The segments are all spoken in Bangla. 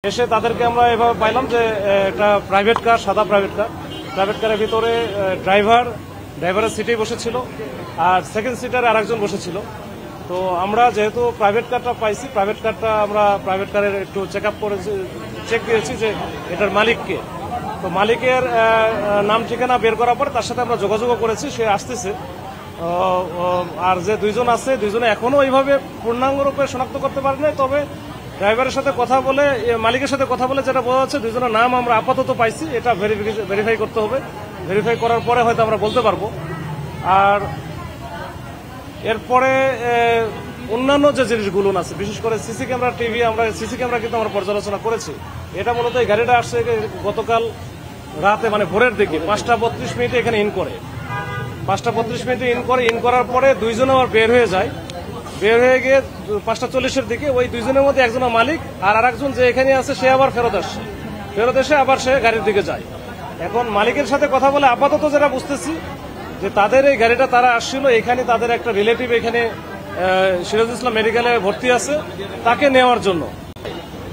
এসে তাদেরকে আমরা এভাবে পাইলাম যে একটা প্রাইভেট কার, সাদা প্রাইভেট কারের ভিতরে ড্রাইভারের সিটেই বসেছিল আর সেকেন্ড সিটারে আরেকজন বসেছিল। তো আমরা যেহেতু প্রাইভেট কারটা পাইছি, আমরা প্রাইভেট কারের একটু চেক দিয়েছি যে এটার মালিককে। তো মালিকের নাম ঠিকানা বের করার পরে তার সাথে আমরা যোগাযোগও করেছি, সে আসতেছে। আর যে দুইজন আছে, দুইজনে এখনো এইভাবে পূর্ণাঙ্গ রূপে শনাক্ত করতে পারে নাই। তবে ড্রাইভারের সাথে কথা বলে, মালিকের সাথে কথা বলে যেটা বোঝা যাচ্ছে, দুইজনের নাম আমরা আপাতত পাইছি। এটা ভেরিফাই করতে হবে, ভেরিফাই করার পরে হয়তো আমরা বলতে পারবো। আর এরপরে অন্যান্য যে জিনিসগুলো আছে, বিশেষ করে সিসি ক্যামেরা, সিসি ক্যামেরা কিন্তু আমরা পর্যালোচনা করেছি। এটা মূলত এই গাড়িটা আসছে গতকাল রাতে, মানে ভোরের দিকে 5:32 এখানে ইন করে। 5:32 ইন করার পরে দুইজনে আবার বের হয়ে যায়। বের হয়ে গিয়ে 5:40 দিকে ওই দুইজনের মধ্যে একজনের মালিক আর আরেকজন যে এখানে আছে সে আবার ফেরত এসে আবার সে গাড়ির দিকে যায়। এখন মালিকের সাথে কথা বলে আপাতত যেটা বুঝতেছি যে তাদের এই গাড়িটা তারা আসছিল, এখানে তাদের একটা রিলেটিভ এখানে সিরাজুল ইসলাম মেডিকেলে ভর্তি আছে, তাকে নেওয়ার জন্য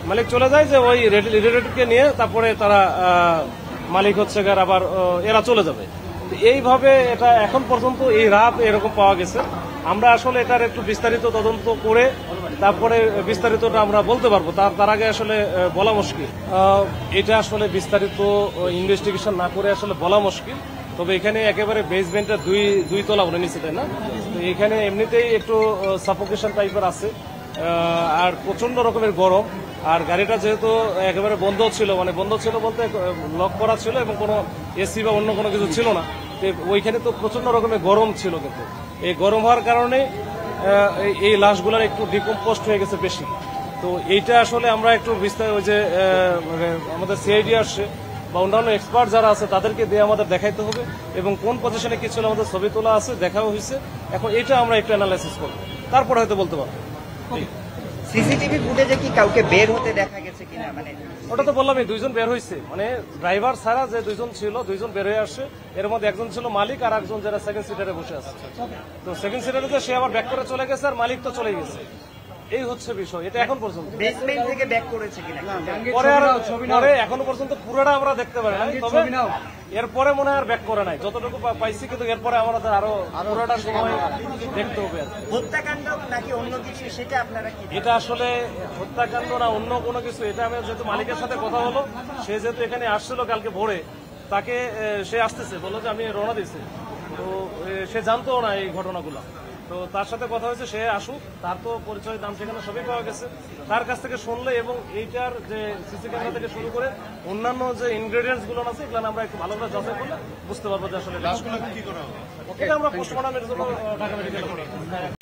মালিক চলে যায়। যে ওই রিলেটিভকে নিয়ে তারপরে তারা মালিক হচ্ছে আবার এরা চলে যাবে। এইভাবে এটা এখন পর্যন্ত এই রাত এরকম পাওয়া গেছে। আমরা আসলে এটার একটু বিস্তারিত তদন্ত করে তারপরে বিস্তারিতটা আমরা বলতে পারবো। তার আগে আসলে বলা মুশকিল। এটা আসলে বিস্তারিত ইনভেস্টিগেশন না করে আসলে বলা মুশকিল। তবে এখানে একেবারে বেসমেন্টটা দুই তলা বলে নিচ্ছে, তাই না? তো এখানে এমনিতেই একটু সাফোকেশন টাইপের আছে আর প্রচন্ড রকমের গরম। আর গাড়িটা যেহেতু একেবারে বন্ধ ছিল বলতে লক করা ছিল এবং কোনো এসি বা অন্য কোনো কিছু ছিল না, ওইখানে তো প্রচন্ড রকমের গরম ছিল। কিন্তু এই গরম হওয়ার কারণে এই লাশগুলোর একটু ডিকম্পোস্ট হয়ে গেছে বেশি। তো এইটা আসলে আমরা একটু ওই যে আমাদের সিআইডি আসছে বা অন্যান্য এক্সপার্ট যারা আছে তাদেরকে দিয়ে আমাদের দেখাইতে হবে এবং কোন পজিশনে কি ছিল আমাদের ছবি তোলা আছে, দেখাও হয়েছে। এখন এটা আমরা একটু অ্যানালাইসিস করবো, তারপরে হয়তো বলতে পারবো। সিসিটিভি ফুটেজে কি কাউকে বের হতে দেখা গেছে কিনা? মানে ওটা তো বললামই, দুইজন বের হয়েছে, মানে ড্রাইভার ছাড়া যে দুইজন ছিল, দুইজন বের হয়ে আসছে। এর মধ্যে একজন ছিল মালিক আর একজন যারা সেকেন্ড সিটারে বসে আছে। তো সেকেন্ড সিটারে সে আবার ব্যাক করে চলে গেছে আর মালিক তো চলে গেছে। এই হচ্ছে বিষয়। এটা এখন পর্যন্ত বেসমেন্ট থেকে ব্যাক করেছে কিনা পরে এখনো পর্যন্ত পুরোটা আমরা দেখতে পারি না। তবে এরপরে মনে হয় আর ব্যাক করে নাই যতটুকু পাইছি, কিন্তু এরপরে আমাদের আরো পুরোটা সময় দেখতে হবে। হত্যাকাণ্ড নাকি অন্য কিছু, সেটা আপনারা কি? এটা আসলে হত্যাকাণ্ড না অন্য কোনো কিছু, এটা আমি যেহেতু মালিকের সাথে কথা হলো, সে যেহেতু এখানে আসছিল কালকে ভোরে, তাকে সে আসতেছে বললো যে আমি রওনা দিয়েছি। তো সে জানতো না এই ঘটনাগুলো। তো তার সাথে কথা হয়েছে, সে আসুক, তার তো পরিচয়, নাম ঠিকানা সবই পাওয়া গেছে। তার কাছ থেকে শুনলে এবং এইটার যে সিসি ক্যামেরা থেকে শুরু করে অন্যান্য যে ইনগ্রেডিয়েন্টস গুলো আছে এগুলো আমরা একটু ভালো করে যাচাই করলে বুঝতে পারবো যে আসলে এটা আমরা পোস্টমর্টমের জন্য ঢাকা মেডিকেলে